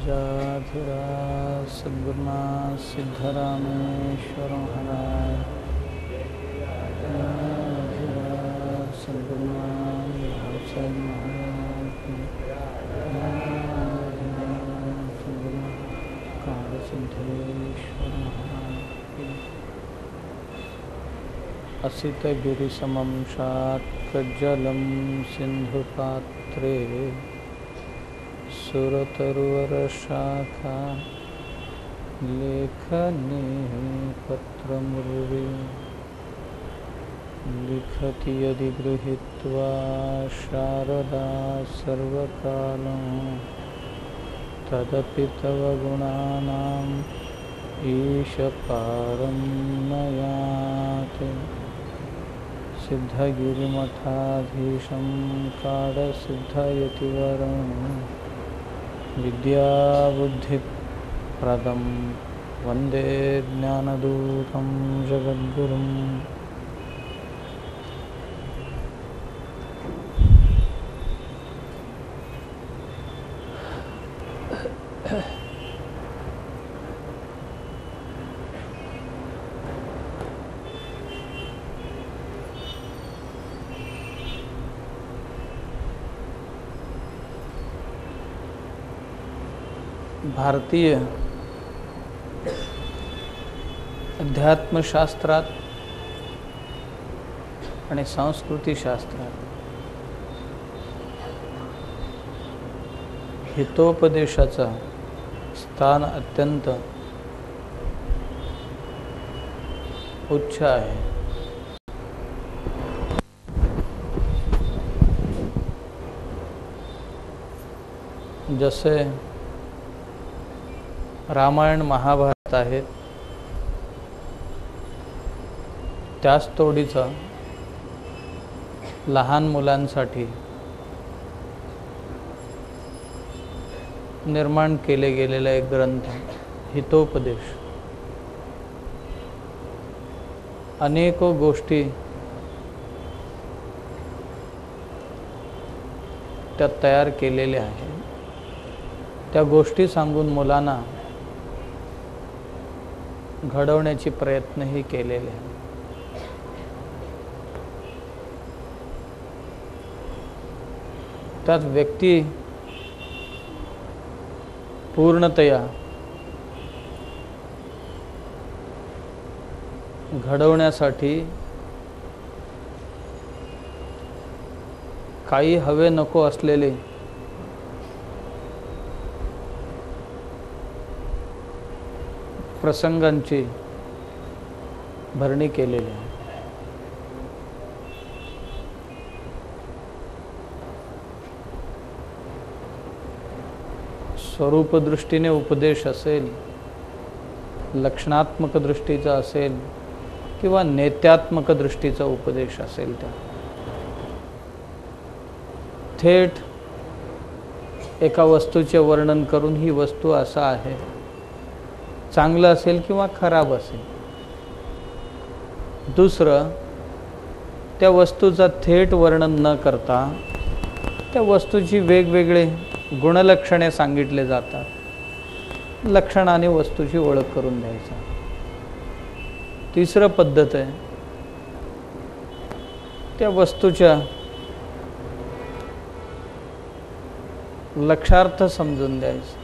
राजाधिराज सद्गुरुनाथ सिद्धरामेश्वर महाराज, सद्गुरुनाथ भावसाहेब महाराज, सद्गुरुनाथ काळसिद्धेश्वर महाराज। असित गिरिसमं शात्कज्जलं सिन्धुपात्रे, सुरतरुवरशाखा लेखने पत्रमुर्वी, लिखति यदि गृहीत्वा शारदा सर्वकालं, तदपि तव गुणानाम् ईश पारं नयाति। सिद्धगिरिमठाधीशं काडसिद्धयतिवरं, विद्याबुद्धिप्रदं वन्दे ज्ञानदूतं जगद्गुरुम्। भारतीय अध्यात्मशास्त्रात आणि संस्कृतीशास्त्रात हितोपदेशाचा स्थान अत्यंत उच्च आहे। जसे रामायण महाभारत आहेत, त्याच तोडीचा लहान मुलांसाठी निर्माण केले गेलेला एक ग्रंथ हितोपदेश। अनेको गोष्टी त्यात तयार केलेल्या आहेत। त्या गोष्टी सांगून मुलांना घडवण्याचे प्रयत्नही केलेले आहेत। त्यात व्यक्ती पूर्णतया घडवण्यासाठी काही हवे नको असलेले प्रसंगांची भरणी केलेली आहे। स्वरूप दृष्टीने उपदेश असेल, लक्षणात्मक दृष्टीचा असेल किंवा नेत्यात्मक दृष्टीचा उपदेश असेल, त्या थेट एका वस्तूचे वर्णन करून ही वस्तू असा आहे, चांगलं असेल किंवा खराब असेल। दुसरं, त्या वस्तूचा थेट वर्णन न करता त्या वस्तूची वेगवेगळे गुणलक्षणे सांगितले जातात, लक्षणाने वस्तूची ओळख करून द्यायचा। तिसरं पद्धत आहे त्या वस्तूच्या लक्षार्थ समजून द्यायचा।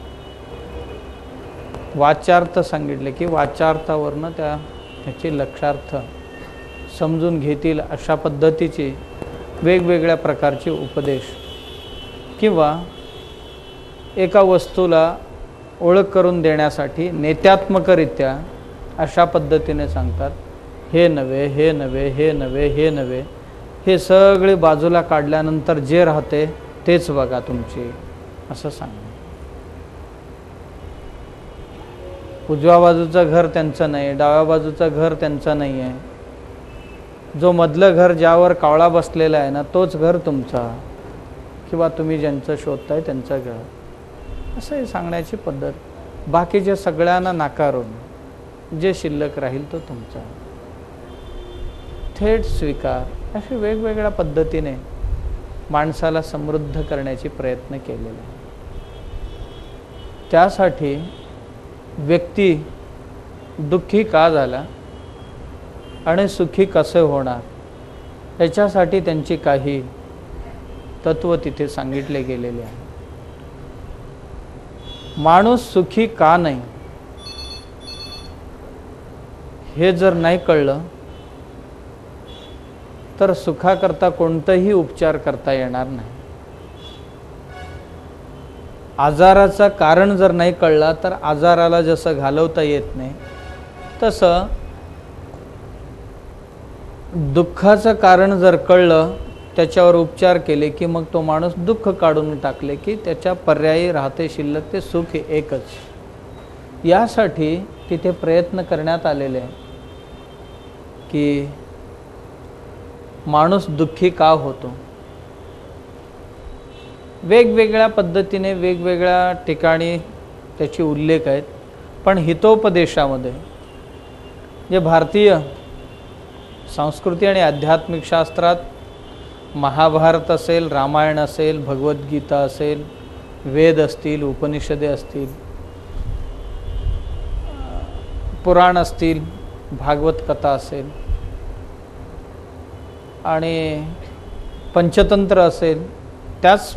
वाच्यार्थ सांगितले की वाच्यार्थावरनं त्याचे लक्षार्थ समजून घेतील अशा पद्धतीचे वेगवेगळ्या प्रकारचे उपदेश, किंवा एका वस्तूला ओळख करून देण्यासाठी नेत्यात्मकरित्या अशा पद्धतीने सांगतात, हे नव्हे, हे नव्हे, हे नव्हे, हे नव्हे, हे सगळे बाजूला काढल्यानंतर जे राहते तेच बघा तुमची, असं सांग। उजव्या बाजूचं घर त्यांचं नाही, डाव्या बाजूचं घर त्यांचं नाही आहे, जो मधलं घर ज्यावर कावळा बसलेला आहे ना तोच घर तुमचा, किंवा तुम्ही ज्यांचं शोधताय त्यांचं घर, असं हे सांगण्याची पद्धत। बाकीचे सगळ्यांना नाकारून जे शिल्लक राहील तो तुमचा, थेट स्वीकार, अशी वेगवेगळ्या पद्धतीने माणसाला समृद्ध करण्याची प्रयत्न केलेला आहे। त्यासाठी व्यक्ती दुःखी का झाला आणि सुखी कसे होणार याच्यासाठी त्यांची काही तत्व तिथे सांगितले गेलेले आहे. माणूस सुखी का नाही हे जर नाही कळलं तर सुखाकरता कोणताही उपचार करता येणार नाही. आजाराचं कारण जर नाही कळला तर आजाराला जसं घालवता येत नाही तसं दुःखाचं कारण जर कळलं त्याच्यावर उपचार केले की मग तो माणूस दुःख काढून टाकले की त्याच्या पर्यायी राहते शिल्लक ते सुख एकच. यासाठी तिथे प्रयत्न करण्यात आलेले आहे की माणूस दुःखी का होतो. वेगवेगळ्या पद्धतीने वेगवेगळ्या ठिकाणी त्याची उल्लेख आहेत, पण हितोपदेशामध्ये जे भारतीय संस्कृती आणि आध्यात्मिक शास्त्रात महाभारत असेल, रामायण असेल, भगवद्गीता असेल, वेद असतील, उपनिषदे असतील, पुराण असतील, भागवत कथा असेल आणि पंचतंत्र असेल, त्याच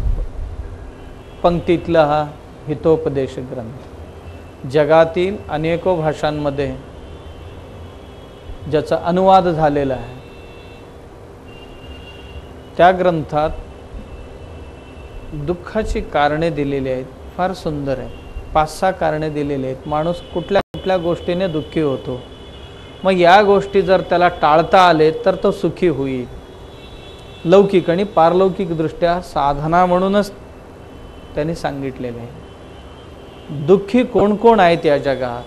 पंक्तीतला हा हितोपदेश ग्रंथ जगातील अनेको भाषांमध्ये ज्याचा अनुवाद झालेला आहे त्या ग्रंथात दुःखाची कारणे दिलेली आहेत. फार सुंदर आहे. 5-6 कारणे दिलेली आहेत. माणूस कुठल्या कुठल्या गोष्टीने दुःखी होतो, मग या गोष्टी जर त्याला टाळता आले तर तो सुखी होईल. लौकिक आणि पारलौकिक दृष्ट्या साधना म्हणूनच त्यांनी सांगितलेले आहे. दुःखी कोण कोण आहेत या जगात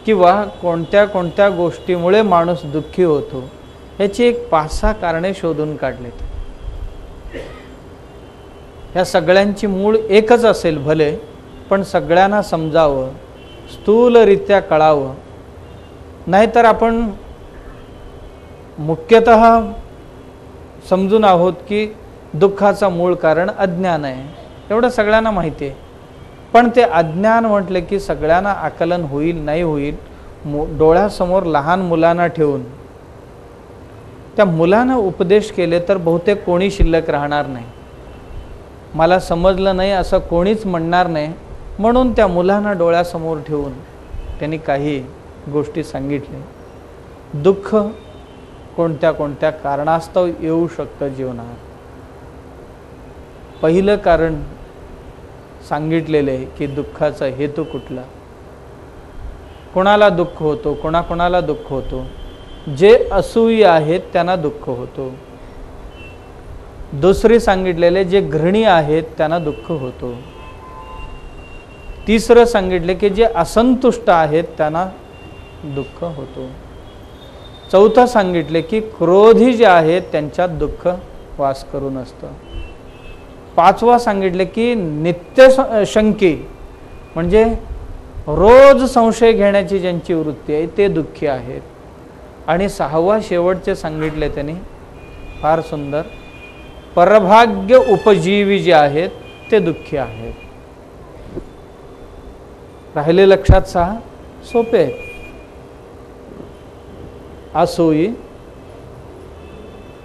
किंवा कोणत्या कोणत्या गोष्टीमुळे माणूस दुःखी होतो याची एक 5-6 कारणे शोधून काढलेत. या सगळ्यांची मूळ एकच असेल भले, पण सगळ्यांना समजावं, स्थूलरित्या कळावं. नाहीतर आपण मुख्यतः समजून आहोत की दुःखाचं मूळ कारण अज्ञान आहे, एवढं सगळ्यांना माहिती आहे. पण ते अज्ञान म्हटले की सगळ्यांना आकलन होईल नाही होईल. डोळ्यासमोर लहान मुलांना ठेवून त्या मुलांना उपदेश केले तर बहुतेक कोणी शिल्लक राहणार नाही. मला समजलं नाही असं कोणीच म्हणणार नाही. म्हणून त्या मुलांना डोळ्यासमोर ठेवून त्यांनी काही गोष्टी सांगितल्या. दुःख कोणत्या कोणत्या कारणास्तव येऊ शकतं जीवनात. पहिलं कारण सांगितलेलं आहे की दुःखाचा हेतू कुठला, कोणाला दुःख होतो, कोणाकोणाला दुःख होतो. जे असूय आहेत त्यांना दुःख होतो. दुसरे सांगितलेले जे घृणी आहेत त्यांना दुःख होतो. तिसरं सांगितले की जे असंतुष्ट आहेत त्यांना दुःख होतो. चौथं सांगितले की क्रोधी जे आहेत त्यांच्यात दुःख वास करून असतं. 5वा सांगितले की नित्य शंकी म्हणजे रोज संशय घेण्याची ज्यांची वृत्ती आहे ते दुःखी आहेत. आणि 6वा शेवटचे सांगितले त्यांनी फार सुंदर, परभाग्य उपजीवी जे आहेत ते दुःखी आहेत. राहिले लक्षात 6 सोपे आहेत. असूई,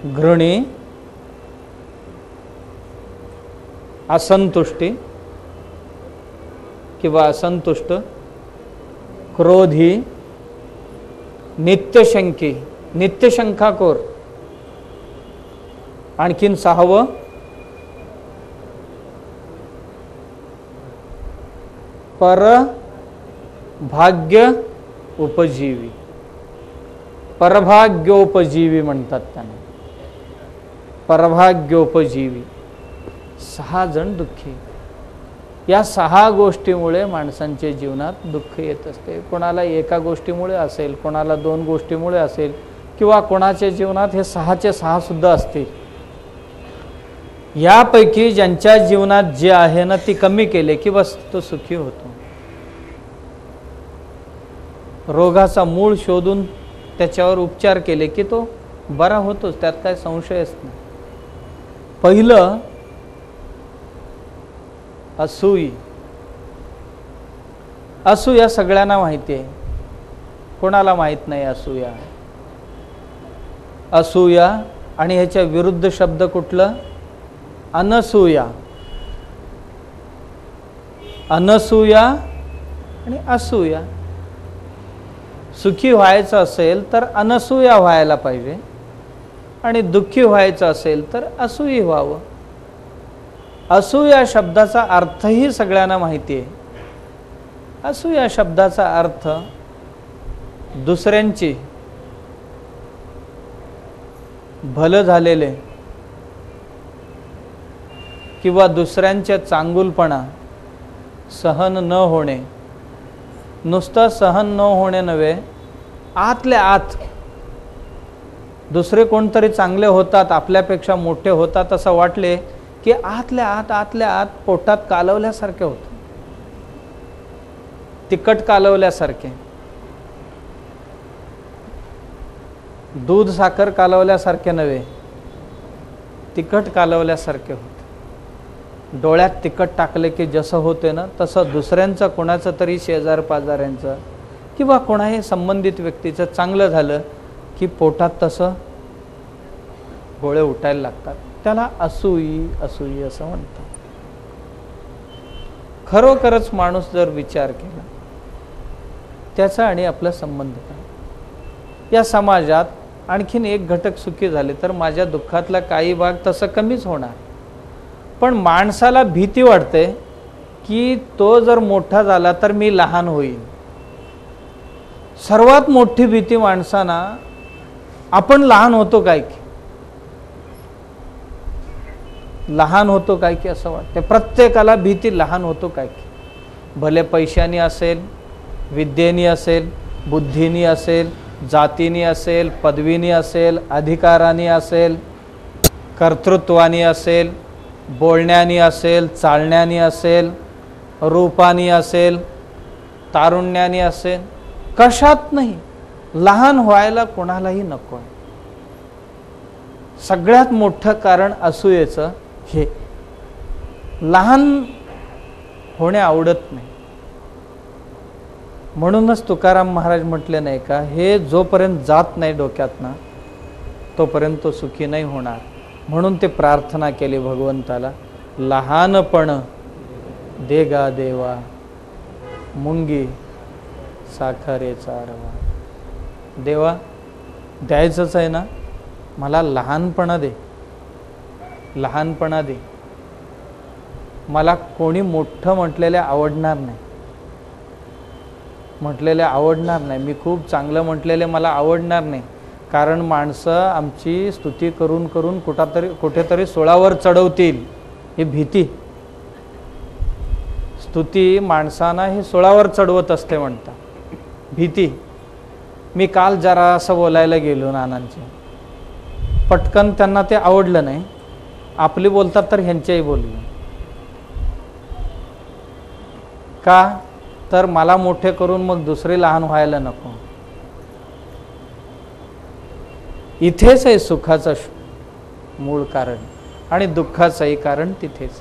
घृणी, असंतुष्टी किंवा असंतुष्ट, क्रोधी, नित्यशंकी, नित्यशंकाकोर, आणखीन 6वं परभाग्य उपजीवी. परभाग्योपजीवी म्हणतात त्यांना. परभाग्योपजीवी 6 जण दुःखी. या 6 गोष्टीमुळे माणसांच्या जीवनात दुःख येत असते. कोणाला एका गोष्टीमुळे असेल, कोणाला 2 गोष्टीमुळे असेल, किंवा कोणाच्या जीवनात हे 6चे 6 सुद्धा असतील. यापैकी ज्यांच्या जीवनात जे आहे ना ती कमी केले की बस तो सुखी होतो. रोगाचा मूळ शोधून त्याच्यावर उपचार केले की तो बरा होतोच, त्यात काय संशयच नाही. पहिलं असूई, असूया सगळ्यांना माहिती आहे, कोणाला माहीत नाही असूया. असूया आणि ह्याच्या विरुद्ध शब्द कुठलं? अनसूया. अनसूया आणि असूया. सुखी व्हायचं असेल तर अनसूया व्हायला पाहिजे आणि दुःखी व्हायचं असेल तर असूया व्हावं. असूया शब्दाचा अर्थही सगळ्यांना माहिती आहे. असूया शब्दाचा अर्थ दुसऱ्यांची भलं झालेले किंवा दुसऱ्यांचे चांगुलपणा सहन न होणे. नुसतं सहन न होणे नव्हे, आतल्या आत दुसरे कोणतरी चांगले होतात, आपल्यापेक्षा मोठे होतात असं वाटले की आतल्या आत पोटात कालवल्यासारखे होतं, तिखट कालवल्यासारखे. दूध साखर कालवल्यासारखे नव्हे, तिखट कालवल्यासारखे होते. डोळ्यात तिखट टाकले की जसं होते ना, तसं दुसऱ्यांचं कोणाचं तरी शेजार पाजाऱ्यांचं किंवा कोणाही संबंधित व्यक्तीचं चांगलं झालं की पोटात तसं गोळे उठायला लागतात. त्याला असूई असं म्हणतात. खरोखरच माणूस जर विचार केला त्याचा आणि आपला संबंध काय, या समाजात आणखीन एक घटक सुखी झाले तर माझ्या दुःखातला काही भाग तसं कमीच होणार. पण माणसाला भीती वाटते की तो जर मोठा झाला तर मी लहान होईन. सर्वात मोठी भीती माणसांना आपण लहान होतो काय की, लहान होतो काय की असं वाटते. प्रत्येकाला भीती लहान होतो काय की. भले पैशानी असेल, विद्येनी असेल, बुद्धीनी असेल, जातीनी असेल, पदवीनी असेल, अधिकाराने असेल, कर्तृत्वानी असेल, बोलण्यानी असेल, चालण्यानी असेल, रूपानी असेल, तारुण्यानी असेल, कशात नाही लहान व्हायला कोणालाही नको आहे. सगळ्यात मोठं कारण असूयेचं हे, लहान होणे आवडत नाही. म्हणूनच तुकाराम महाराज म्हटले नाही का, हे जोपर्यंत जात नाही डोक्यातनं तोपर्यंत तो सुखी नाही होणार. म्हणून ते प्रार्थना केली भगवंताला, लहानपण देगा देवा मुंगी साखरेचा रवा. देवा द्यायचंच आहे ना, मला लहानपणा दे, लहानपणा दे. मला कोणी मोठं म्हटलेले आवडणार नाही, म्हटलेले आवडणार नाही. मी खूप चांगलं म्हटलेले मला आवडणार नाही. कारण माणसं आमची स्तुती करून करून कुठेतरी सोळावर चढवतील ही भीती. स्तुती माणसांना हे सोळावर चढवत असते म्हणतात, भीती. मी काल जरा असं बोलायला गेलो नानांचे, पटकन त्यांना ते आवडलं नाही. आपली बोलतात तर ह्यांच्याही बोललं का, तर मला मोठे करून मग दुसरे लहान व्हायला नको. इथेच आहे सुखाचं मूळ कारण आणि दुःखाचंही कारण तिथेच.